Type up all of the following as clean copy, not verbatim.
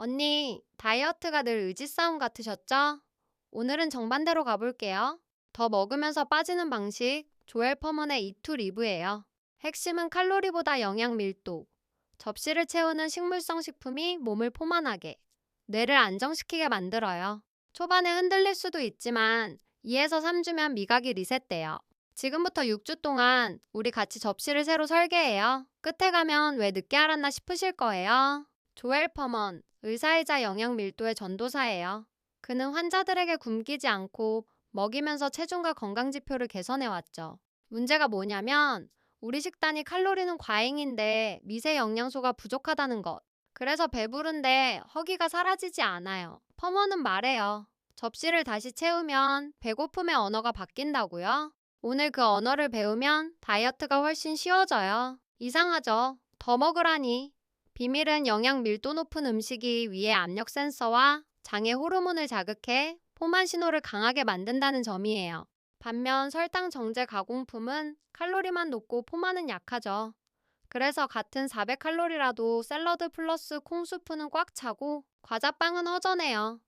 언니, 다이어트가 늘 의지 싸움 같으셨죠? 오늘은 정반대로 가볼게요. 더 먹으면서 빠지는 방식, 조엘 퍼먼의 이투 리브예요. 핵심은 칼로리보다 영양 밀도. 접시를 채우는 식물성 식품이 몸을 포만하게, 뇌를 안정시키게 만들어요. 초반에 흔들릴 수도 있지만 2에서 3주면 미각이 리셋돼요. 지금부터 6주 동안 우리 같이 접시를 새로 설계해요. 끝에 가면 왜 늦게 알았나 싶으실 거예요. 조엘 퍼먼, 의사이자 영양 밀도의 전도사예요. 그는 환자들에게 굶기지 않고 먹이면서 체중과 건강 지표를 개선해왔죠. 문제가 뭐냐면 우리 식단이 칼로리는 과잉인데 미세 영양소가 부족하다는 것. 그래서 배부른데 허기가 사라지지 않아요. 퍼먼은 말해요. 접시를 다시 채우면 배고픔의 언어가 바뀐다고요? 오늘 그 언어를 배우면 다이어트가 훨씬 쉬워져요. 이상하죠? 더 먹으라니. 비밀은 영양 밀도 높은 음식이 위의 압력 센서와 장의 호르몬을 자극해 포만 신호를 강하게 만든다는 점이에요. 반면 설탕 정제 가공품은 칼로리만 높고 포만은 약하죠. 그래서 같은 400칼로리라도 샐러드 플러스 콩수프는 꽉 차고 과자빵은 허전해요.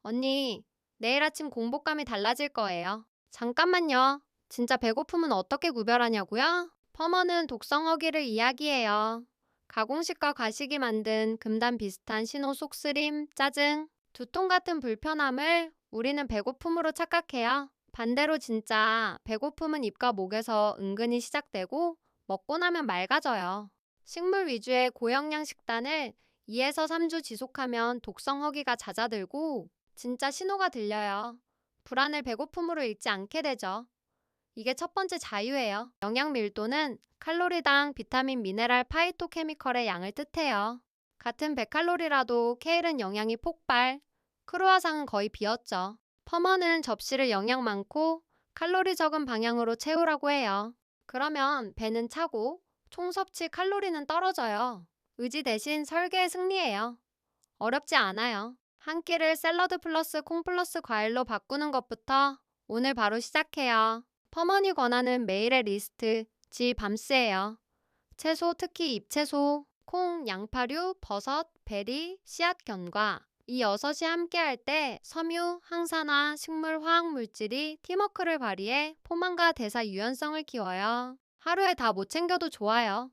언니, 내일 아침 공복감이 달라질 거예요. 잠깐만요. 진짜 배고픔은 어떻게 구별하냐고요? 퍼머는 독성 허기를 이야기해요. 가공식과 과식이 만든 금단 비슷한 신호 속쓰림, 짜증, 두통 같은 불편함을 우리는 배고픔으로 착각해요. 반대로 진짜 배고픔은 입과 목에서 은근히 시작되고 먹고 나면 맑아져요. 식물 위주의 고영양 식단을 2에서 3주 지속하면 독성 허기가 잦아들고 진짜 신호가 들려요. 불안을 배고픔으로 읽지 않게 되죠. 이게 첫 번째 자유예요. 영양 밀도는 칼로리당 비타민, 미네랄, 파이토케미컬의 양을 뜻해요. 같은 100칼로리라도 케일은 영양이 폭발, 크루아상은 거의 비었죠. 퍼머는 접시를 영양 많고 칼로리 적은 방향으로 채우라고 해요. 그러면 배는 차고 총 섭취 칼로리는 떨어져요. 의지 대신 설계의 승리예요. 어렵지 않아요. 한 끼를 샐러드 플러스 콩 플러스 과일로 바꾸는 것부터 오늘 바로 시작해요. 퍼머니 권하는 매일의 리스트, 지 밤스예요. 채소, 특히 잎채소, 콩, 양파류, 버섯, 베리, 씨앗 견과. 이 6이 함께할 때 섬유, 항산화, 식물 화학물질이 팀워크를 발휘해 포만과 대사 유연성을 키워요. 하루에 다 못 챙겨도 좋아요.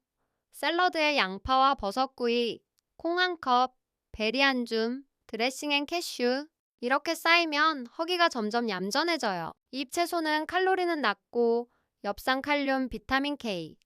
샐러드에 양파와 버섯구이, 콩 한 컵, 베리 한 줌, 드레싱 앤 캐슈. 이렇게 쌓이면 허기가 점점 얌전해져요. 잎 채소는 칼로리는 낮고 엽산 칼륨, 비타민 K,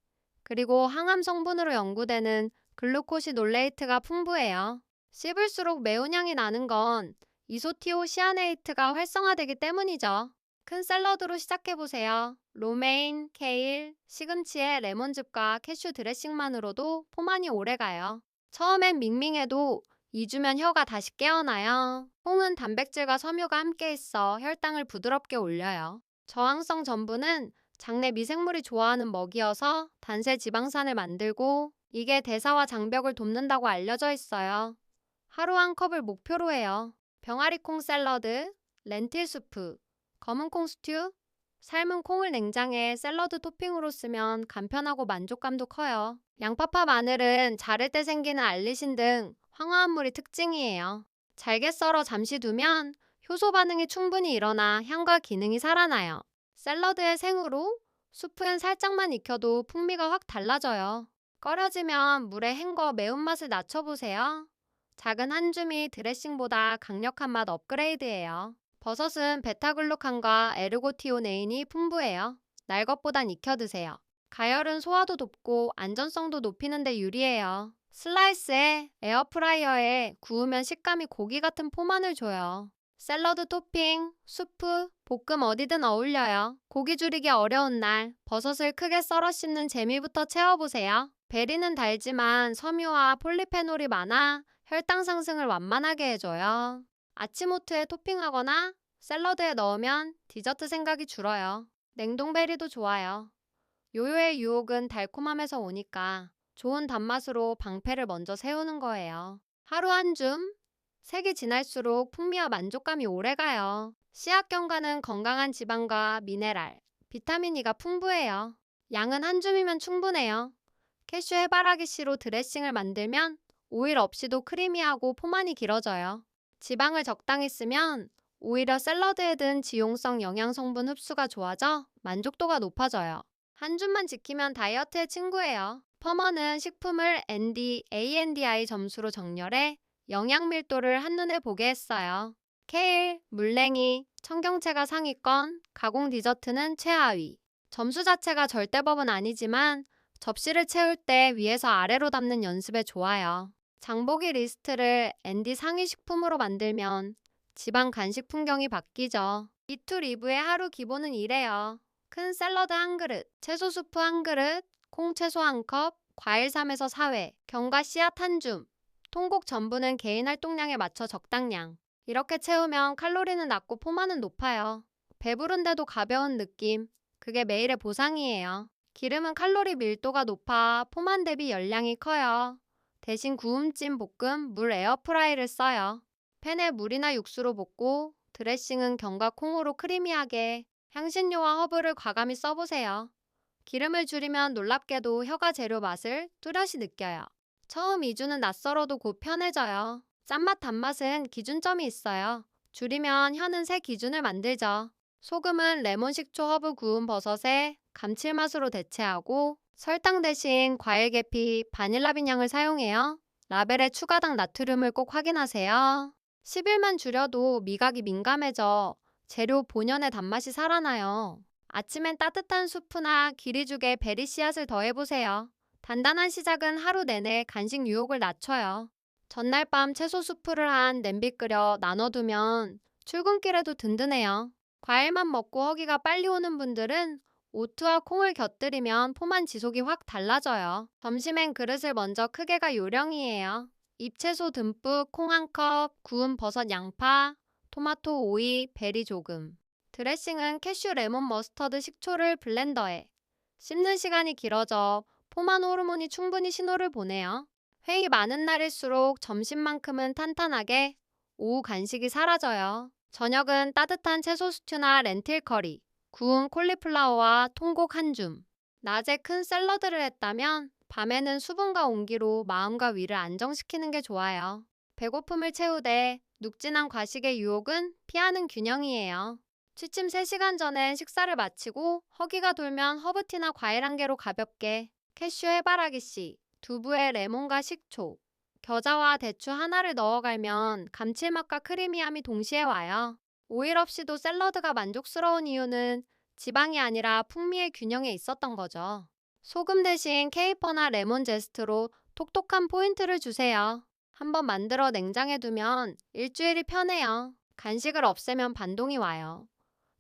그리고 항암 성분으로 연구되는 글루코시놀레이트가 풍부해요. 씹을수록 매운 향이 나는 건 이소티오시아네이트가 활성화되기 때문이죠. 큰 샐러드로 시작해보세요. 로메인, 케일, 시금치에 레몬즙과 캐슈 드레싱만으로도 포만이 오래가요. 처음엔 밍밍해도 2주면 혀가 다시 깨어나요. 콩은 단백질과 섬유가 함께 있어 혈당을 부드럽게 올려요. 저항성 전분은 장내 미생물이 좋아하는 먹이여서 단세 지방산을 만들고 이게 대사와 장벽을 돕는다고 알려져 있어요. 하루 한 컵을 목표로 해요. 병아리 콩 샐러드, 렌틸 수프, 검은 콩 스튜, 삶은 콩을 냉장해 샐러드 토핑으로 쓰면 간편하고 만족감도 커요. 양파파 마늘은 자를 때 생기는 알리신 등 황화합물이 특징이에요. 잘게 썰어 잠시 두면 효소 반응이 충분히 일어나 향과 기능이 살아나요. 샐러드에 생으로, 수프엔 살짝만 익혀도 풍미가 확 달라져요. 꺼려지면 물에 헹궈 매운맛을 낮춰보세요. 작은 한 줌이 드레싱보다 강력한 맛 업그레이드예요. 버섯은 베타글루칸과 에르고티오네인이 풍부해요. 날 것보단 익혀 드세요. 가열은 소화도 돕고 안전성도 높이는 데 유리해요. 슬라이스에 에어프라이어에 구우면 식감이 고기 같은 포만을 줘요. 샐러드 토핑, 수프, 볶음 어디든 어울려요. 고기 줄이기 어려운 날 버섯을 크게 썰어 씹는 재미부터 채워보세요. 베리는 달지만 섬유와 폴리페놀이 많아 혈당 상승을 완만하게 해줘요. 아침 오트에 토핑하거나 샐러드에 넣으면 디저트 생각이 줄어요. 냉동베리도 좋아요. 요요의 유혹은 달콤함에서 오니까 좋은 단맛으로 방패를 먼저 세우는 거예요. 하루 한 줌, 색이 진할수록 풍미와 만족감이 오래가요. 씨앗경과는 건강한 지방과 미네랄, 비타민 E가 풍부해요. 양은 한 줌이면 충분해요. 캐슈 해바라기 씨로 드레싱을 만들면 오일 없이도 크리미하고 포만이 길어져요. 지방을 적당히 쓰면 오히려 샐러드에 든 지용성 영양 성분 흡수가 좋아져 만족도가 높아져요. 한 줌만 지키면 다이어트의 친구예요. 퍼머는 식품을 ND, ANDI 점수로 정렬해 영양 밀도를 한눈에 보게 했어요. 케일, 물냉이, 청경채가 상위권, 가공 디저트는 최하위. 점수 자체가 절대법은 아니지만 접시를 채울 때 위에서 아래로 담는 연습에 좋아요. 장보기 리스트를 ND 상위 식품으로 만들면 지방 간식 풍경이 바뀌죠. 이투 리브의 하루 기본은 이래요. 큰 샐러드 한 그릇, 채소 수프 한 그릇, 콩 채소 한 컵, 과일 3에서 4회, 견과 씨앗 한 줌. 통곡 전부는 개인 활동량에 맞춰 적당량. 이렇게 채우면 칼로리는 낮고 포만은 높아요. 배부른데도 가벼운 느낌. 그게 매일의 보상이에요. 기름은 칼로리 밀도가 높아 포만 대비 열량이 커요. 대신 구움찜 볶음, 물 에어프라이를 써요. 팬에 물이나 육수로 볶고 드레싱은 견과 콩으로 크리미하게 향신료와 허브를 과감히 써보세요. 기름을 줄이면 놀랍게도 혀가 재료 맛을 뚜렷이 느껴요. 처음 2주는 낯설어도 곧 편해져요. 짠맛 단맛은 기준점이 있어요. 줄이면 혀는 새 기준을 만들죠. 소금은 레몬 식초 허브 구운 버섯에 감칠맛으로 대체하고 설탕 대신 과일 계피, 바닐라 빈향을 사용해요. 라벨에 추가당 나트륨을 꼭 확인하세요. 10일만 줄여도 미각이 민감해져 재료 본연의 단맛이 살아나요. 아침엔 따뜻한 수프나 기리죽에 베리 씨앗을 더해보세요. 단단한 시작은 하루 내내 간식 유혹을 낮춰요. 전날 밤 채소 수프를 한 냄비 끓여 나눠두면 출근길에도 든든해요. 과일만 먹고 허기가 빨리 오는 분들은 오트와 콩을 곁들이면 포만 지속이 확 달라져요. 점심엔 그릇을 먼저 크게가 요령이에요. 잎채소 듬뿍 콩 한 컵, 구운 버섯 양파, 토마토 오이, 베리 조금. 드레싱은 캐슈 레몬 머스터드 식초를 블렌더에. 씹는 시간이 길어져 포만 호르몬이 충분히 신호를 보내요. 회의 많은 날일수록 점심만큼은 탄탄하게, 오후 간식이 사라져요. 저녁은 따뜻한 채소 스튜나 렌틸 커리, 구운 콜리플라워와 통곡 한 줌. 낮에 큰 샐러드를 했다면 밤에는 수분과 온기로 마음과 위를 안정시키는 게 좋아요. 배고픔을 채우되 눅진한 과식의 유혹은 피하는 균형이에요. 취침 3시간 전엔 식사를 마치고 허기가 돌면 허브티나 과일 한 개로 가볍게 캐슈 해바라기 씨, 두부에 레몬과 식초, 겨자와 대추 하나를 넣어 갈면 감칠맛과 크리미함이 동시에 와요. 오일 없이도 샐러드가 만족스러운 이유는 지방이 아니라 풍미의 균형에 있었던 거죠. 소금 대신 케이퍼나 레몬 제스트로 톡톡한 포인트를 주세요. 한번 만들어 냉장에 두면 일주일이 편해요. 간식을 없애면 반동이 와요.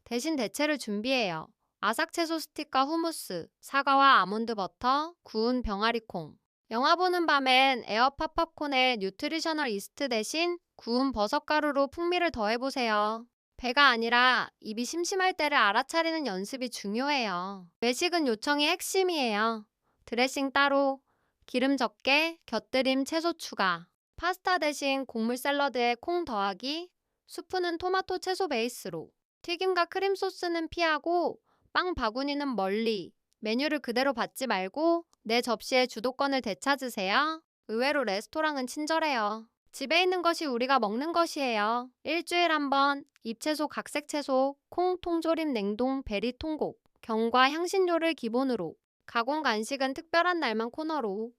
대신 대체를 준비해요. 아삭 채소 스틱과 후무스, 사과와 아몬드 버터, 구운 병아리콩. 영화 보는 밤엔 에어팟 팝콘에 뉴트리셔널 이스트 대신 구운 버섯가루로 풍미를 더해보세요. 배가 아니라 입이 심심할 때를 알아차리는 연습이 중요해요. 외식은 요청이 핵심이에요. 드레싱 따로, 기름 적게, 곁들임 채소 추가. 파스타 대신 곡물 샐러드에 콩 더하기, 수프는 토마토 채소 베이스로. 튀김과 크림 소스는 피하고 빵 바구니는 멀리. 메뉴를 그대로 받지 말고 내 접시에 주도권을 되찾으세요. 의외로 레스토랑은 친절해요. 집에 있는 것이 우리가 먹는 것이에요. 일주일 한 번 잎채소, 각색채소, 콩, 통조림, 냉동, 베리, 통곡, 견과, 향신료를 기본으로. 가공 간식은 특별한 날만 코너로.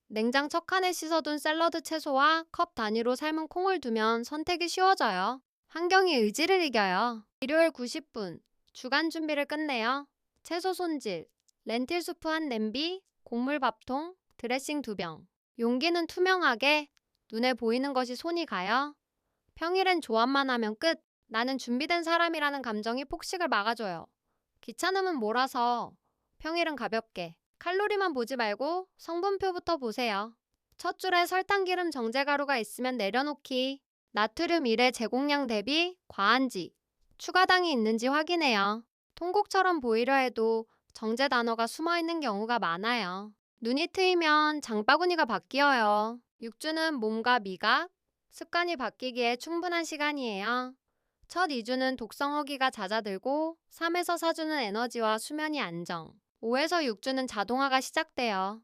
냉장 척칸에 씻어둔 샐러드 채소와 컵 단위로 삶은 콩을 두면 선택이 쉬워져요. 환경이 의지를 이겨요. 일요일 90분 주간 준비를 끝내요. 채소 손질, 렌틸 수프 한 냄비, 곡물 밥통, 드레싱 2병. 용기는 투명하게 눈에 보이는 것이 손이 가요. 평일엔 조합만 하면 끝. 나는 준비된 사람이라는 감정이 폭식을 막아줘요. 귀찮음은 몰아서 평일은 가볍게. 칼로리만 보지 말고 성분표부터 보세요. 첫 줄에 설탕, 기름, 정제가루가 있으면 내려놓기. 나트륨 1의 제공량 대비 과한지, 추가당이 있는지 확인해요. 통곡처럼 보이려 해도 정제 단어가 숨어있는 경우가 많아요. 눈이 트이면 장바구니가 바뀌어요. 6주는 몸과 미각, 습관이 바뀌기에 충분한 시간이에요. 첫 2주는 독성 허기가 잦아들고 3에서 4주는 에너지와 수면이 안정, 5에서 6주는 자동화가 시작돼요.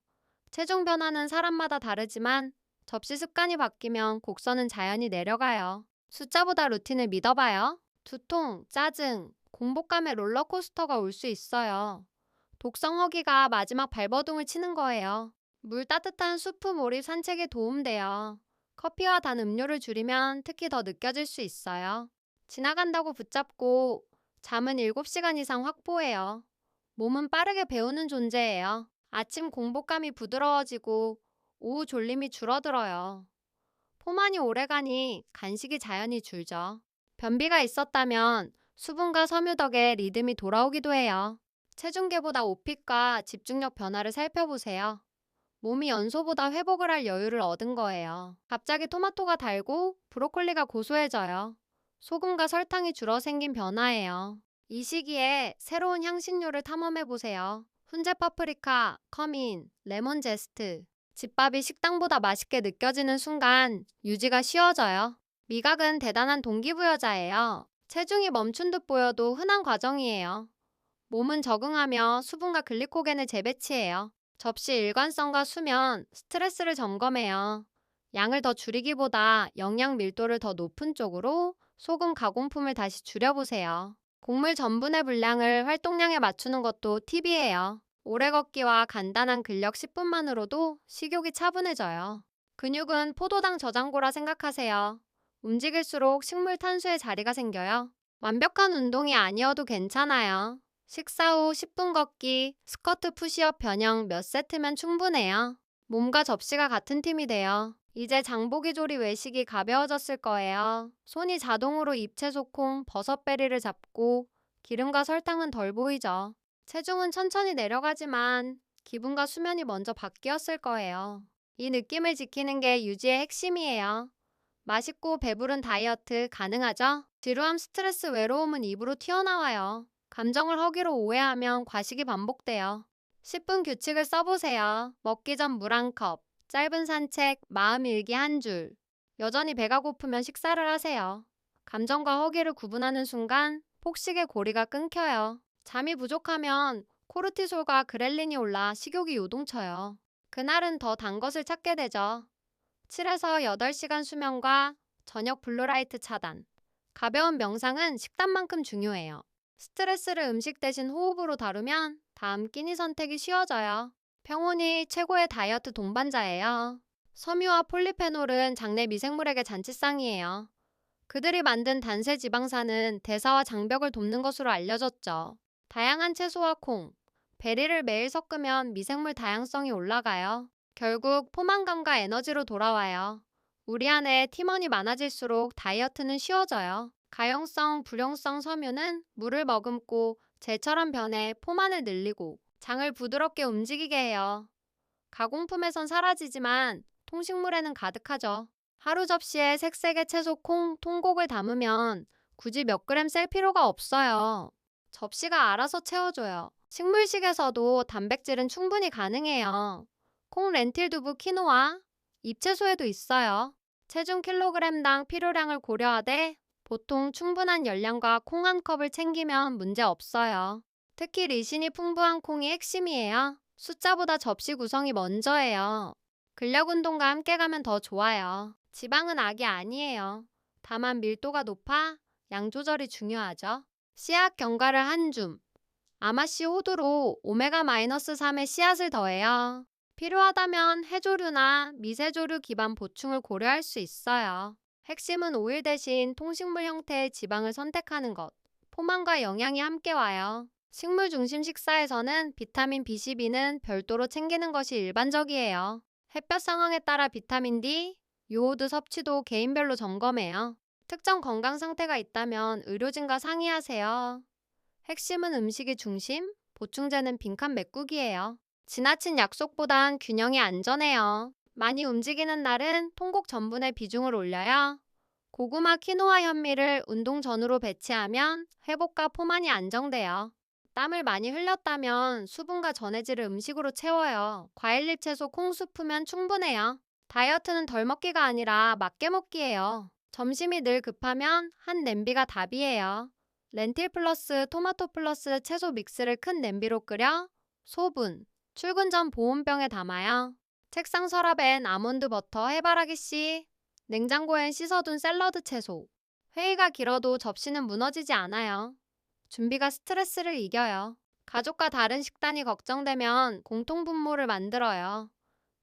체중 변화는 사람마다 다르지만 접시 습관이 바뀌면 곡선은 자연히 내려가요. 숫자보다 루틴을 믿어봐요. 두통, 짜증, 공복감의 롤러코스터가 올 수 있어요. 독성 허기가 마지막 발버둥을 치는 거예요. 물 따뜻한 수프 몰입 산책에 도움돼요. 커피와 단 음료를 줄이면 특히 더 느껴질 수 있어요. 지나간다고 붙잡고 잠은 7시간 이상 확보해요. 몸은 빠르게 배우는 존재예요. 아침 공복감이 부드러워지고 오후 졸림이 줄어들어요. 포만이 오래가니 간식이 자연히 줄죠. 변비가 있었다면 수분과 섬유 덕에 리듬이 돌아오기도 해요. 체중계보다 오픽과 집중력 변화를 살펴보세요. 몸이 연소보다 회복을 할 여유를 얻은 거예요. 갑자기 토마토가 달고 브로콜리가 고소해져요. 소금과 설탕이 줄어 생긴 변화예요. 이 시기에 새로운 향신료를 탐험해보세요. 훈제 파프리카, 커민, 레몬 제스트. 집밥이 식당보다 맛있게 느껴지는 순간 유지가 쉬워져요. 미각은 대단한 동기부여자예요. 체중이 멈춘 듯 보여도 흔한 과정이에요. 몸은 적응하며 수분과 글리코겐을 재배치해요. 접시 일관성과 수면, 스트레스를 점검해요. 양을 더 줄이기보다 영양 밀도를 더 높은 쪽으로 소금 가공품을 다시 줄여보세요. 곡물 전분의 분량을 활동량에 맞추는 것도 팁이에요. 오래 걷기와 간단한 근력 10분만으로도 식욕이 차분해져요. 근육은 포도당 저장고라 생각하세요. 움직일수록 식물 탄수의 자리가 생겨요. 완벽한 운동이 아니어도 괜찮아요. 식사 후 10분 걷기, 스쿼트 푸시업 변형 몇 세트면 충분해요. 몸과 접시가 같은 팀이 돼요. 이제 장보기 조리 외식이 가벼워졌을 거예요. 손이 자동으로 잎채소 콩, 버섯베리를 잡고 기름과 설탕은 덜 보이죠. 체중은 천천히 내려가지만 기분과 수면이 먼저 바뀌었을 거예요. 이 느낌을 지키는 게 유지의 핵심이에요. 맛있고 배부른 다이어트 가능하죠? 지루함, 스트레스, 외로움은 입으로 튀어나와요. 감정을 허기로 오해하면 과식이 반복돼요. 10분 규칙을 써보세요. 먹기 전 물 한 컵, 짧은 산책, 마음 일기 한 줄. 여전히 배가 고프면 식사를 하세요. 감정과 허기를 구분하는 순간 폭식의 고리가 끊겨요. 잠이 부족하면 코르티솔과 그렐린이 올라 식욕이 요동쳐요. 그날은 더 단 것을 찾게 되죠. 7에서 8시간 수면과 저녁 블루라이트 차단. 가벼운 명상은 식단만큼 중요해요. 스트레스를 음식 대신 호흡으로 다루면 다음 끼니 선택이 쉬워져요. 평온이 최고의 다이어트 동반자예요. 섬유와 폴리페놀은 장내 미생물에게 잔치상이에요. 그들이 만든 단세 지방산은 대사와 장벽을 돕는 것으로 알려졌죠. 다양한 채소와 콩, 베리를 매일 섞으면 미생물 다양성이 올라가요. 결국 포만감과 에너지로 돌아와요. 우리 안에 팀원이 많아질수록 다이어트는 쉬워져요. 가용성, 불용성 섬유는 물을 머금고 젤처럼 변해 포만을 늘리고 장을 부드럽게 움직이게 해요. 가공품에선 사라지지만 통식물에는 가득하죠. 하루 접시에 색색의 채소 콩, 통곡을 담으면 굳이 몇 그램 셀 필요가 없어요. 접시가 알아서 채워줘요. 식물식에서도 단백질은 충분히 가능해요. 콩, 렌틸, 두부, 키노아, 잎채소에도 있어요. 체중 킬로그램당 필요량을 고려하되 보통 충분한 열량과 콩 한 컵을 챙기면 문제 없어요. 특히 리신이 풍부한 콩이 핵심이에요. 숫자보다 접시 구성이 먼저예요. 근력 운동과 함께 가면 더 좋아요. 지방은 악이 아니에요. 다만 밀도가 높아 양 조절이 중요하죠. 씨앗 견과를 한 줌. 아마씨 호두로 오메가-3의 씨앗을 더해요. 필요하다면 해조류나 미세조류 기반 보충을 고려할 수 있어요. 핵심은 오일 대신 통식물 형태의 지방을 선택하는 것. 포만과 영양이 함께 와요. 식물 중심 식사에서는 비타민 B12는 별도로 챙기는 것이 일반적이에요. 햇볕 상황에 따라 비타민 D, 요오드 섭취도 개인별로 점검해요. 특정 건강 상태가 있다면 의료진과 상의하세요. 핵심은 음식이 중심, 보충제는 빈칸 메꾸기예요. 지나친 약속보단 균형이 안전해요. 많이 움직이는 날은 통곡 전분의 비중을 올려요. 고구마, 키노아 현미를 운동 전후로 배치하면 회복과 포만이 안정돼요. 땀을 많이 흘렸다면 수분과 전해질을 음식으로 채워요. 과일잎 채소 콩수프면 충분해요. 다이어트는 덜 먹기가 아니라 맞게 먹기예요. 점심이 늘 급하면 한 냄비가 답이에요. 렌틸 플러스 토마토 플러스 채소 믹스를 큰 냄비로 끓여 소분, 출근 전 보온병에 담아요. 책상 서랍엔 아몬드 버터 해바라기 씨, 냉장고엔 씻어둔 샐러드 채소. 회의가 길어도 접시는 무너지지 않아요. 준비가 스트레스를 이겨요. 가족과 다른 식단이 걱정되면 공통 분모를 만들어요.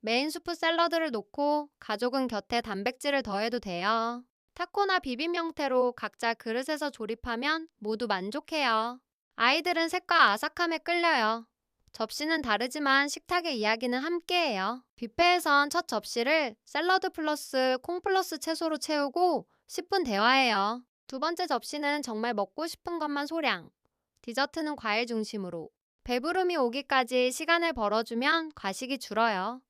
메인 수프 샐러드를 놓고 가족은 곁에 단백질을 더해도 돼요. 타코나 비빔 형태로 각자 그릇에서 조립하면 모두 만족해요. 아이들은 색과 아삭함에 끌려요. 접시는 다르지만 식탁의 이야기는 함께해요. 뷔페에선 첫 접시를 샐러드 플러스 콩 플러스 채소로 채우고 10분 대화해요. 두 번째 접시는 정말 먹고 싶은 것만 소량. 디저트는 과일 중심으로. 배부름이 오기까지 시간을 벌어주면 과식이 줄어요.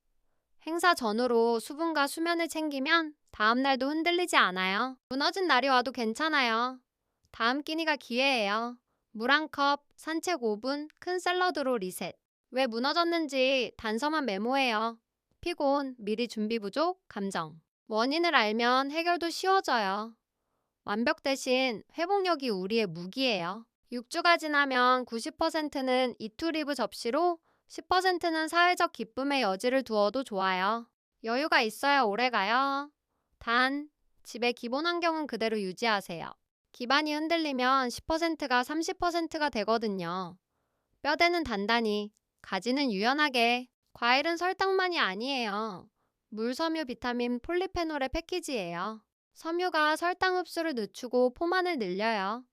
행사 전후로 수분과 수면을 챙기면 다음날도 흔들리지 않아요. 무너진 날이 와도 괜찮아요. 다음 끼니가 기회예요. 물 한 컵, 산책 5분, 큰 샐러드로 리셋. 왜 무너졌는지 단서만 메모해요. 피곤, 미리 준비 부족, 감정. 원인을 알면 해결도 쉬워져요. 완벽 대신 회복력이 우리의 무기예요. 6주가 지나면 90%는 이투리브 접시로 10%는 사회적 기쁨의 여지를 두어도 좋아요. 여유가 있어야 오래가요. 단, 집의 기본 환경은 그대로 유지하세요. 기반이 흔들리면 10%가 30%가 되거든요. 뼈대는 단단히, 가지는 유연하게. 과일은 설탕만이 아니에요. 물, 섬유, 비타민, 폴리페놀의 패키지예요. 섬유가 설탕 흡수를 늦추고 포만을 늘려요.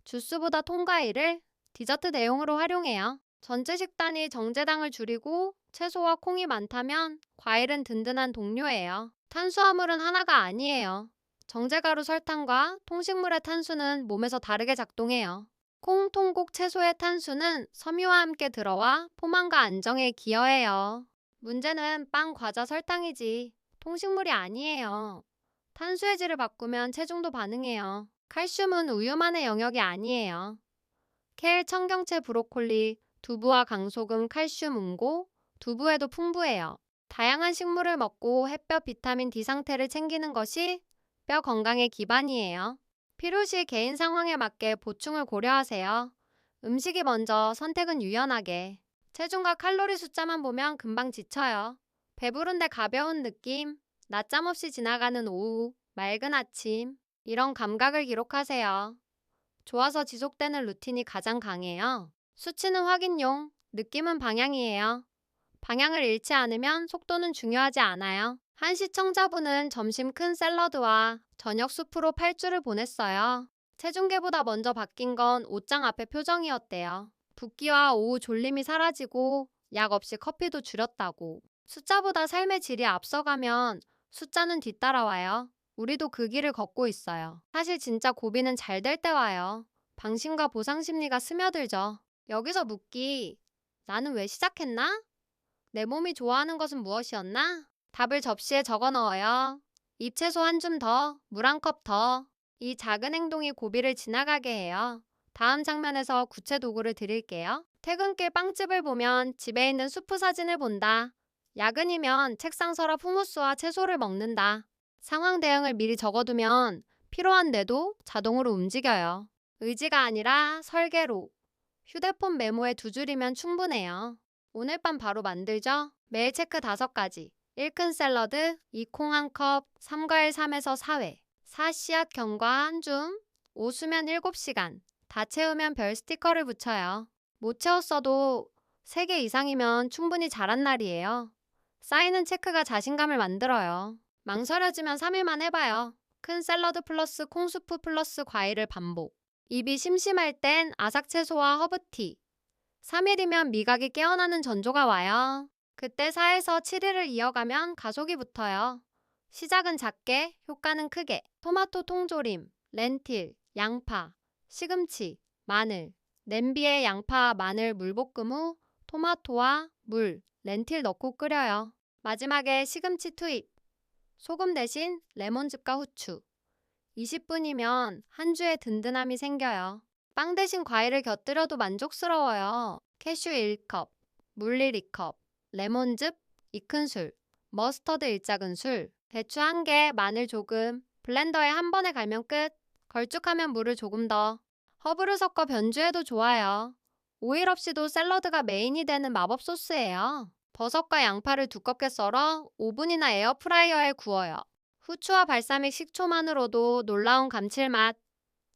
주스보다 통과일을 디저트 대용으로 활용해요. 전체 식단이 정제당을 줄이고 채소와 콩이 많다면 과일은 든든한 동료예요. 탄수화물은 하나가 아니에요. 정제가루 설탕과 통식물의 탄수는 몸에서 다르게 작동해요. 콩, 통곡, 채소의 탄수는 섬유와 함께 들어와 포만과 안정에 기여해요. 문제는 빵, 과자, 설탕이지 통식물이 아니에요. 탄수화질을 바꾸면 체중도 반응해요. 칼슘은 우유만의 영역이 아니에요. 케일, 청경채, 브로콜리, 두부와 강소금, 칼슘, 응고, 두부에도 풍부해요. 다양한 식물을 먹고 햇볕, 비타민 D 상태를 챙기는 것이 뼈 건강의 기반이에요. 필요시 개인 상황에 맞게 보충을 고려하세요. 음식이 먼저, 선택은 유연하게. 체중과 칼로리 숫자만 보면 금방 지쳐요. 배부른데 가벼운 느낌, 낮잠 없이 지나가는 오후, 맑은 아침, 이런 감각을 기록하세요. 좋아서 지속되는 루틴이 가장 강해요. 수치는 확인용, 느낌은 방향이에요. 방향을 잃지 않으면 속도는 중요하지 않아요. 한 시청자분은 점심 큰 샐러드와 저녁 수프로 8주를 보냈어요. 체중계보다 먼저 바뀐 건 옷장 앞의 표정이었대요. 붓기와 오후 졸림이 사라지고 약 없이 커피도 줄였다고. 숫자보다 삶의 질이 앞서가면 숫자는 뒤따라와요. 우리도 그 길을 걷고 있어요. 사실 진짜 고비는 잘 될 때 와요. 방심과 보상 심리가 스며들죠. 여기서 묻기. 나는 왜 시작했나? 내 몸이 좋아하는 것은 무엇이었나? 답을 접시에 적어 넣어요. 잎채소 한 줌 더, 물 한 컵 더. 이 작은 행동이 고비를 지나가게 해요. 다음 장면에서 구체 도구를 드릴게요. 퇴근길 빵집을 보면 집에 있는 수프 사진을 본다. 야근이면 책상 서랍 후무스와 채소를 먹는다. 상황 대응을 미리 적어두면 필요한 뇌도 자동으로 움직여요. 의지가 아니라 설계로. 휴대폰 메모에 2줄이면 충분해요. 오늘 밤 바로 만들죠? 매일 체크 5가지. 1큰 샐러드, 2콩 1컵, 3과일 3에서 4회. 4씨앗 견과 1줌, 5수면 7시간. 다 채우면 별 스티커를 붙여요. 못 채웠어도 3개 이상이면 충분히 잘한 날이에요. 쌓이는 체크가 자신감을 만들어요. 망설여지면 3일만 해봐요. 큰 샐러드 플러스 콩수프 플러스 과일을 반복. 입이 심심할 땐 아삭채소와 허브티. 3일이면 미각이 깨어나는 전조가 와요. 그때 4에서 7일을 이어가면 가속이 붙어요. 시작은 작게, 효과는 크게. 토마토 통조림, 렌틸, 양파, 시금치, 마늘. 냄비에 양파, 마늘, 물볶음 후 토마토와 물, 렌틸 넣고 끓여요. 마지막에 시금치 투입. 소금 대신 레몬즙과 후추. 20분이면 한 주의 든든함이 생겨요. 빵 대신 과일을 곁들여도 만족스러워요. 캐슈 1컵, 물 1컵, 레몬즙 2큰술, 머스터드 1작은술, 대추 1개, 마늘 조금, 블렌더에 한 번에 갈면 끝. 걸쭉하면 물을 조금 더. 허브를 섞어 변주해도 좋아요. 오일 없이도 샐러드가 메인이 되는 마법 소스예요. 버섯과 양파를 두껍게 썰어 오븐이나 에어프라이어에 구워요. 후추와 발사믹 식초만으로도 놀라운 감칠맛.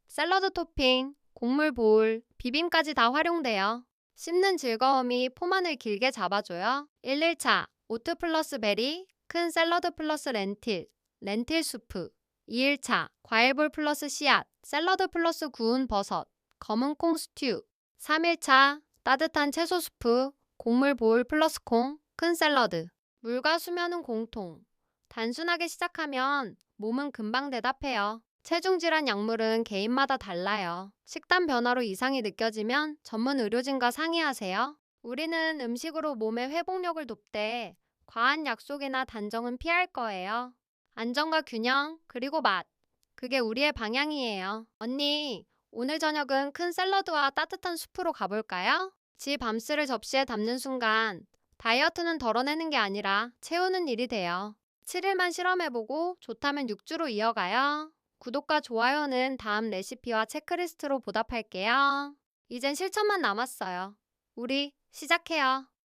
샐러드 토핑, 곡물 보울, 비빔까지 다 활용돼요. 씹는 즐거움이 포만을 길게 잡아줘요. 1일차 오트 플러스 베리, 큰 샐러드 플러스 렌틸, 렌틸 수프. 2일차 과일볼 플러스 씨앗, 샐러드 플러스 구운 버섯, 검은 콩 스튜. 3일차 따뜻한 채소 수프, 곡물 보울 플러스 콩, 큰 샐러드. 물과 수면은 공통. 단순하게 시작하면 몸은 금방 대답해요. 체중 질환 약물은 개인마다 달라요. 식단 변화로 이상이 느껴지면 전문 의료진과 상의하세요. 우리는 음식으로 몸의 회복력을 돕되 과한 약속이나 단정은 피할 거예요. 안정과 균형, 그리고 맛. 그게 우리의 방향이에요. 언니, 오늘 저녁은 큰 샐러드와 따뜻한 수프로 가볼까요? 지 밤스를 접시에 담는 순간 다이어트는 덜어내는 게 아니라 채우는 일이 돼요. 7일만 실험해보고 좋다면 6주로 이어가요. 구독과 좋아요는 다음 레시피와 체크리스트로 보답할게요. 이젠 실천만 남았어요. 우리 시작해요.